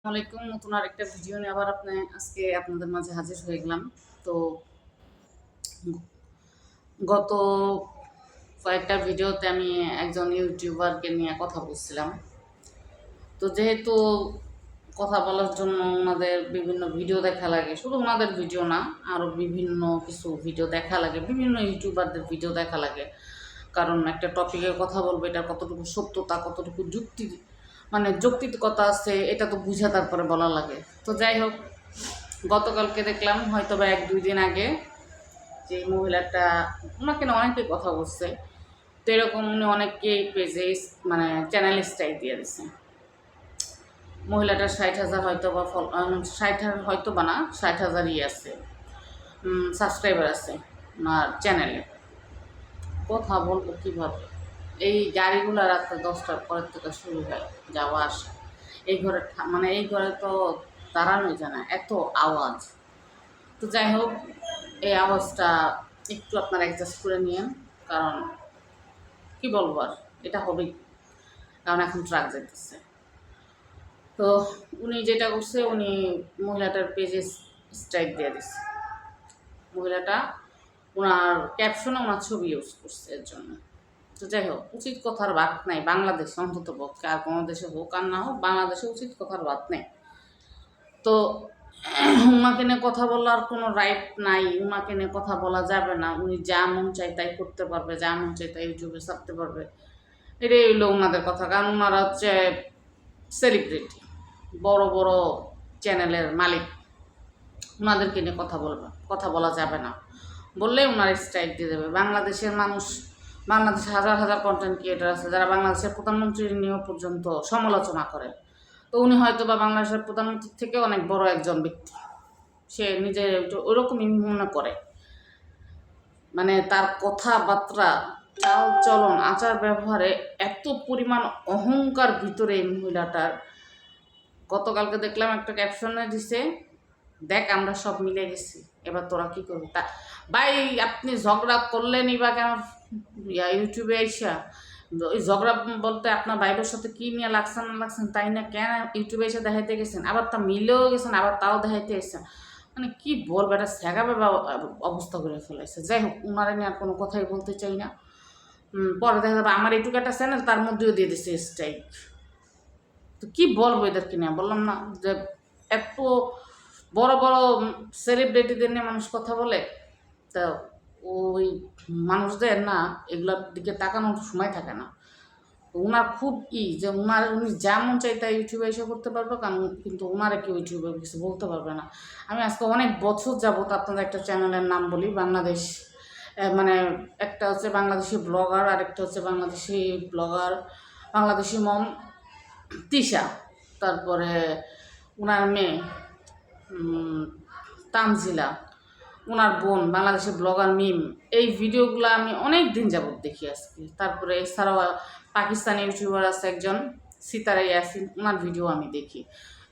আলাইকুম নতুন আরেকটা ভিডিও নিয়ে আবার আজকে আপনাদের মাঝে হাজির হয়ে গেলাম। তো গত কয়েকটা ভিডিওতে আমি একজন ইউটিউবারকে নিয়ে কথা বলছিলাম। তো যেহেতু কথা বলার জন্য ওনাদের বিভিন্ন ভিডিও দেখা লাগে, শুধু ওনাদের ভিডিও না, আরও বিভিন্ন কিছু ভিডিও দেখা লাগে, বিভিন্ন ইউটিউবারদের ভিডিও দেখা লাগে। কারণ একটা টপিকে কথা বলবো, এটা কতটুকু সত্যতা, কতটুকু যুক্তি, মানে যৌক্তিকতা আছে, এটা তো বুঝে তারপরে বলা লাগে। তো যাই হোক, গতকালকে দেখলাম হয়তো বা 1-2 দিন আগে যে মহিলাটা, ওনাকে না অনেকেই কথা বলছে। তো এরকম উনি অনেককে পেজে মানে চ্যানেল স্ট্রাইক দিয়ে দিচ্ছে। মহিলাটার 60,000 হয়তো বা 60 হয়তো বা না, 60,000ই আছে সাবস্ক্রাইবার আছে ওনার চ্যানেলে। কথা বলবো কীভাবে? এই গাড়িগুলো রাত্রে 10টার পরের থেকে শুরু হয় যাওয়া আসা। এই ঘরে মানে এই ঘরে তো দাঁড়ানোই যায় না, এত আওয়াজ। তো যাই হোক, এই আওয়াজটা একটু আপনারা অ্যাডজাস্ট করে নিয়েন, কারণ কি বলবো আর, এটা হবেই, কারণ এখন ট্রাক যেতেছে। তো উনি যেটা করছে, উনি মহিলাটার পেজে স্ট্রাইক দিয়ে দিচ্ছে। মহিলাটা ওনার ক্যাপশনে ওনার ছবি ইউজ করছে এর জন্য। তো যাই হোক, উচিত কথার বাদ নাই বাংলাদেশে, অন্তত পক্ষে, আর কোনো দেশে হোক আর না হোক, বাংলাদেশে উচিত কথার বাদ নেই। তো উনাকে নিয়ে কথা বলার কোনো রাইট নাই, উনাকে নিয়ে কথা বলা যাবে না, উনি যা মন চাই তাই করতে পারবে, যা মন চাই তাই ইউটিউবে ছাড়তে পারবে, এটাই হইলো ওনাদের কথা। কারণ ওনারা হচ্ছে সেলিব্রিটি, বড় বড় চ্যানেলের মালিক, ওনাদেরকে নিয়ে কথা বলা যাবে না, বললেই ওনারা স্ট্রাইক দিয়ে দেবে। বাংলাদেশের মানুষ, বাংলাদেশে হাজার হাজার কন্টেন্ট ক্রিয়েটার আছে যারা বাংলাদেশের প্রধানমন্ত্রীর নিয়েও পর্যন্ত সমালোচনা করে। তো উনি হয়তো বা বাংলাদেশের প্রধানমন্ত্রীর থেকে অনেক বড় একজন ব্যক্তি, সে নিজের ওইরকমই মনে করে। মানে তার কথাবার্তা, চাল চলন, আচার ব্যবহারে এত পরিমাণ অহংকার ভিতরে এই মহিলাটার। গতকালকে দেখলাম একটা ক্যাপশনে দিছে, দেখ আমরা সব মিলে গেছি, এবার তোরা কী করবি। তা ভাই, আপনি ঝগড়া করলেনই বা কেন ইউটিউবে আইসা? ওই ঝগড়া বলতে আপনার ভাইবের সাথে কী নিয়ে লাগছেন না লাগছেন তাই না, কেন ইউটিউবে এসে দেখাইতে গেছেন, আবার তা মিলেও গেছেন, আবার তাও দেখাইতে এসেছেন। মানে কি বলবো, এটা স্যাগাবে অবস্থা করে ফেলাইছে। যাই হোক, উনারা নিয়ে আর কোনো কথাই বলতে চাই না। পরে দেখা যাবে আমার এইটুকু একটা চ্যানেল, তার মধ্যেও দিয়ে দিচ্ছে স্ট্রাইক। তো কী বলবো এদেরকে নিয়ে, বললাম না যে এত বড় বড় সেলিব্রিটিদের নিয়ে মানুষ কথা বলে, তা ওই মানুষদের না এগুলোর দিকে তাকানোর সময় থাকে না। ওনার খুব যে উনি যা মন চাই তাই ইউটিউবে এসে করতে পারবে, কারণ কিন্তু ওনারা কেউ ইউটিউবে কিছু বলতে পারবে না। আমি আজকে অনেক বছর যাবত আপনাদের একটা চ্যানেলের নাম বলি, বাংলাদেশ, মানে একটা হচ্ছে বাংলাদেশি ব্লগার, আরেকটা হচ্ছে বাংলাদেশি মম তিশা, তারপরে ওনার মেয়ে তানজিলা, ওনার বোন বাংলাদেশের ব্লগার মিম। এই ভিডিওগুলো আমি অনেক দিন যাবত দেখি আজকে। তারপরে এছাড়াও পাকিস্তানি ইউটিউবার আছে একজন, সিতারা ইয়াসিন, ওনার ভিডিও আমি দেখি।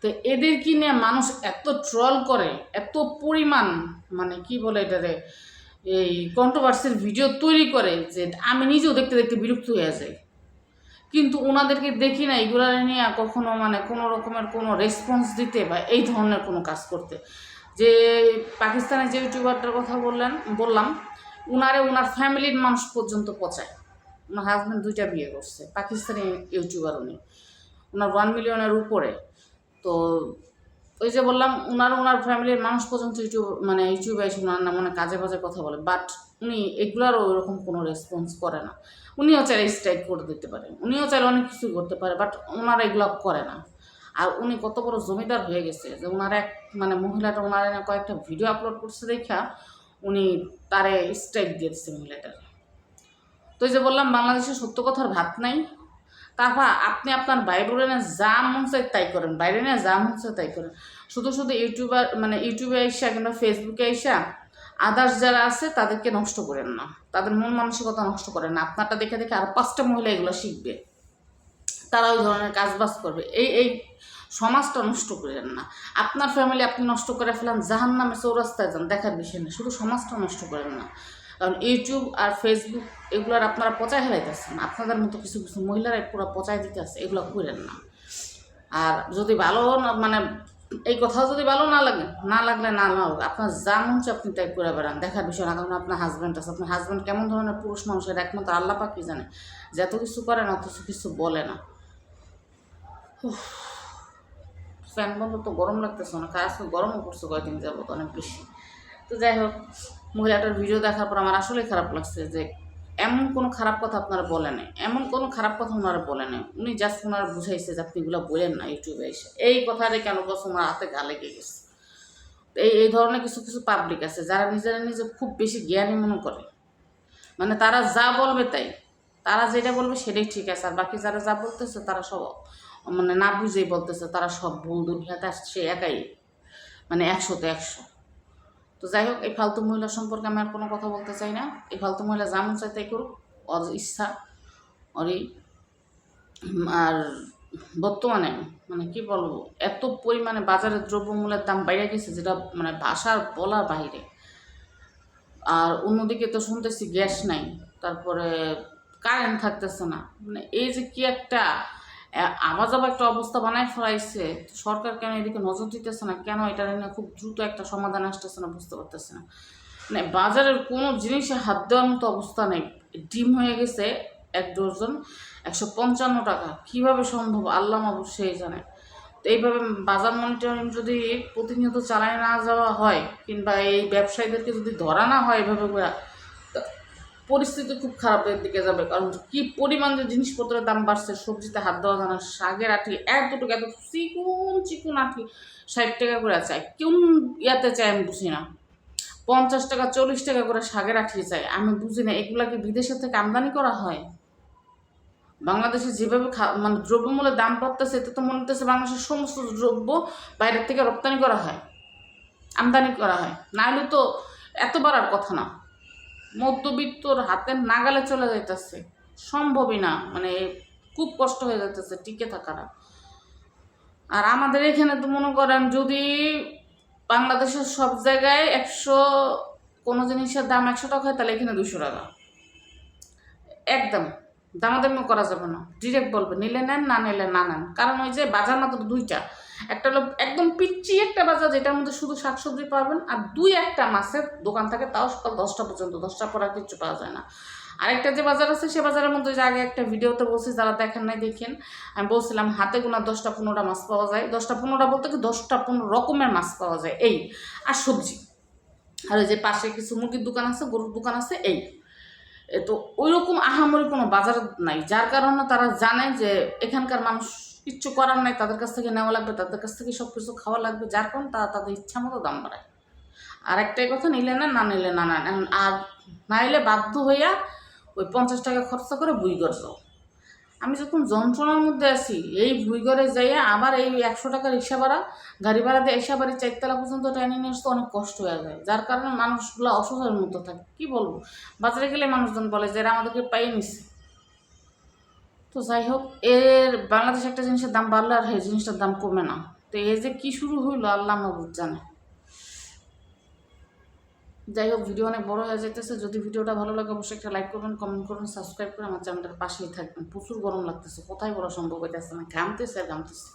তো এদেরকে নিয়ে মানুষ এত ট্রল করে, এত পরিমাণ, মানে কি বলে এটারে, এই কন্ট্রোভার্সির ভিডিও তৈরি করে যে আমি নিজেও দেখতে দেখতে বিরক্ত হয়ে যাই। কিন্তু ওনাদেরকে দেখি না এগুলো নিয়ে কখনো মানে কোনো রকমের কোনো রেসপন্স দিতে বা এই ধরনের কোনো কাজ করতে। যে পাকিস্তানের যে ইউটিউবারটার কথা বললাম, ওনার ফ্যামিলির মানুষ পর্যন্ত পচায়। ওনার হাজব্যান্ড 2টা বিয়ে করছে, পাকিস্তানি ইউটিউবার উনি, ওনার 1 মিলিয়নের উপরে। তো ওই যে বললাম, ওনার ফ্যামিলির মানুষ পর্যন্ত ইউটিউবে এসে ওনার না মানে কাজে বাজে কথা বলে, বাট উনি এগুলারও ওইরকম কোনো রেসপন্স করে না। উনিও চাইলে স্ট্রাইক করে দিতে পারে, উনিও চাইলে অনেক কিছু করতে পারে, বাট ওনারা এগুলো করে না। আর উনি কত বড় জমিদার হয়ে গেছে যে ওনারা মহিলাটা ওনারা কয়েকটা ভিডিও আপলোড করছে দেখা উনি তারে স্ট্রাইক দিয়ে দিচ্ছে মহিলাটার। তো এই যে বললাম, বাংলাদেশে সত্য কথার ভাত নাই। তারপর আপনি আপনার বাইবেলে যা মন চাই তাই করেন, বাইরে নিয়ে যা মন চাই তাই করেন। শুধু ইউটিউবে আইসা কিংবা ফেসবুকে আইসা আদার্স যারা আছে তাদেরকে নষ্ট করেন না, তাদের মন মানসিকতা নষ্ট করেন না। আপনারটা দেখে দেখে আর 5টা মহিলা এগুলো শিখবে, তারা ওই ধরনের কাজবাজ করবে। এই সমাজটা নষ্ট করেন না। আপনার ফ্যামিলি আপনি নষ্ট করে ফেলান, জাহান্নামে চৌরাস্তায় যান, দেখার বিষয় না। শুধু সমাজটা নষ্ট করেন না, কারণ ইউটিউব আর ফেসবুক এগুলার আপনারা পচায় ফেলাইতেছেন। আপনাদের মতো কিছু কিছু মহিলারাই পুরো পচায় দিতে আছে, এগুলো করেন না। আর যদি ভালো মানে এই কথা যদি ভালো না লাগলে না হোক, আপনার যা মন চায় আপনি তাই করে বেড়ান, দেখার বিষয় না। কারণ আপনার হাজব্যান্ড আছে, আপনার হাজব্যান্ড কেমন ধরনের পুরুষ মানুষের একমাত্র আল্লাহ পাকই জানে, যে এত কিছু করে না অথচ কিছু বলে না। ফ্যান বন্ধ তো গরম লাগতেছে না, আজকে গরমও পড়ছে কয়েকদিন যাবত অনেক বেশি। তো যাই হোক, মহিলাটার ভিডিও দেখার পর আমার আসলেই খারাপ লাগছে যে এমন কোনো খারাপ কথা আপনারা বলে নেই, এমন কোনো খারাপ কথা ওনারা বলে নেই। উনি জাস্ট ওনারা বুঝাইছে যে আপনি এগুলো বলেন না ইউটিউবে এসে, এই কথাটাই কেন বলছে ওনার হাতে গা লেগে গেছে। এই ধরনের কিছু কিছু পাবলিক আছে যারা নিজেরা নিজে খুব বেশি জ্ঞানী মনে করে, মানে তারা যা বলবে তাই, তারা যেটা বলবে সেটাই ঠিক আছে, আর বাকি যারা যা বলতেছে তারা সব মানে না বুঝেই বলতেছে, তারা সব ভুল, দুনিয়াতে সে একাই মানে 100-তে 100। তো যাই হোক, এই ফালতু মহিলা সম্পর্কে আমি আর কোনো কথা বলতে চাই না। এই ফালতু মহিলা যেমন চাই তাই করুক, ওর ইচ্ছা ওরই। আর বর্তমানে মানে কি বলবো, এত পরিমাণে বাজারের দ্রব্যমূল্যের দাম বেড়ে গেছে যেটা মানে ভাষার বলার বাহিরে। আর অন্যদিকে তো শুনতেছি গ্যাস নাই, তারপরে কারেন্ট থাকতেছে না, মানে এই যে কি একটা আবার একটা অবস্থা বানায় ফেলাইছে। সরকার কেন এদিকে নজর দিতেছে না, কেন এটা নিয়ে খুব দ্রুত একটা সমাধান আসতেছে না বুঝতে পারতেছে না। মানে বাজারের কোনো জিনিসে হাত দেওয়ার মতো অবস্থা নেই। ডিম হয়ে গেছে 1 ডজন 155 টাকা, কীভাবে সম্ভব আল্লাহ মাবুদ সেই জানে। তো এইভাবে বাজার মনিটরিং যদি প্রতিনিয়ত চালায় না যাওয়া হয়, কিংবা এই ব্যবসায়ীদেরকে যদি ধরা না হয় এভাবে করে, পরিস্থিতি খুব খারাপের দিকে যাবে। কারণ কি পরিমাণ যে জিনিসপত্রের দাম বাড়ছে, সবজিতে হাত দেওয়া যায় না। শাকের আঠি এতটুকু এত চিকুন চিকুন আঠি 60 টাকা করে চাই, কোন ইয়াতে চাই আমি বুঝি না। 50 টাকা 40 টাকা করে শাকের আঠি চাই, আমি বুঝি না এগুলা কি বিদেশের থেকে আমদানি করা হয়? বাংলাদেশে যেভাবে মানে দ্রব্যমূল্যের দাম বাড়তেছে, এতে তো মনে হতেছে বাংলাদেশের সমস্ত দ্রব্য বাইরের থেকে রপ্তানি করা হয়, আমদানি করা হয়, না হলে তো এত বাড়ার কথা না। মধ্যবিত্তর হাতের নাগালে চলে যাইতেছে, সম্ভবই না, মানে খুব কষ্ট হয়ে যাইতেছে টিকে থাকাটা। আর আমাদের এখানে তো মনে করেন যদি বাংলাদেশের সব জায়গায় 100 কোনো জিনিসের দাম 100 টাকা হয়, তাহলে এখানে 200 টাকা একদম। দামাদামি করা যাবে না, ডিরেক্ট বলবে নিলে নেন, না নিলে না নেন। কারণ ওই যে বাজার মাত্র দুইটা, একটা হলো একদম পিচ্ছি একটা বাজার যেটার মধ্যে শুধু শাকসবজি পাবেন, আর একটা মাছের দোকান থাকে, তাও সকাল 10টা পর্যন্ত, 10টার পর আর কিছু পাওয়া যায় না। আরেকটা যে বাজার আছে সে বাজারের মধ্যে যে আগে একটা ভিডিওতে বলছি, যারা দেখেন নাই দেখেন, আমি বলছিলাম হাতে গোনা 10টা-15টা মাছ পাওয়া যায়। 10টা-15টা বলতে কি 10টা-15 রকমের মাছ পাওয়া যায় এই, আর সবজি। আর ওই যে পাশে কিছু মুরগির দোকান আছে, গরুর দোকান আছে এই। তো ওই রকম আহামরি কোনো বাজার নাই, যার কারণে তারা জানে যে এখানকার মানুষ কিচ্ছু করার নাই, তাদের কাছ থেকে নেওয়া লাগবে, তাদের কাছ থেকে সব কিছু খাওয়া লাগবে, যার কারণে তারা তাদের ইচ্ছা মতো দাম বাড়ায়। আর একটাই কথা, নিলে না, না নিলে না নেন। আর না নিলে বাধ্য হইয়া ওই 50 টাকা খরচা করে বুইগর যাও। আমি যখন যন্ত্রণার মধ্যে আছি, এই ভুইগড়ে যাইয়া আবার এই 100 টাকা রিক্সা ভাড়া, গাড়ি ভাড়া দিয়ে এসে বাড়ি 4 তলা পর্যন্ত ট্রেনে নিয়ে আসতে অনেক কষ্ট হয়ে যায়, যার কারণে মানুষগুলো অসহায়ের মতো থাকে। কি বলবো, বাজারে গেলে মানুষজন বলে যে এরা আমাদেরকে পাইয়ে নিচ্ছে। তো যাই হোক, এর বাংলাদেশে একটা জিনিসের দাম বাড়লে আর এই জিনিসটার দাম কমে না। তো এই যে কি শুরু হইলো আল্লাহ মাবুদ জানে। যাই হোক, ভিডিও অনেক বড় হয়ে যেতেছে। যদি ভিডিওটা ভালো লাগে অবশ্যই একটা লাইক করবেন, কমেন্ট করবেন, সাবস্ক্রাইব করে আমার চ্যানেলটার পাশেই থাকবেন। প্রচুর গরম লাগতেছে, কোথায় বলা সম্ভব হইতেছে না, ঘামতেছে আর ঘামতেছে।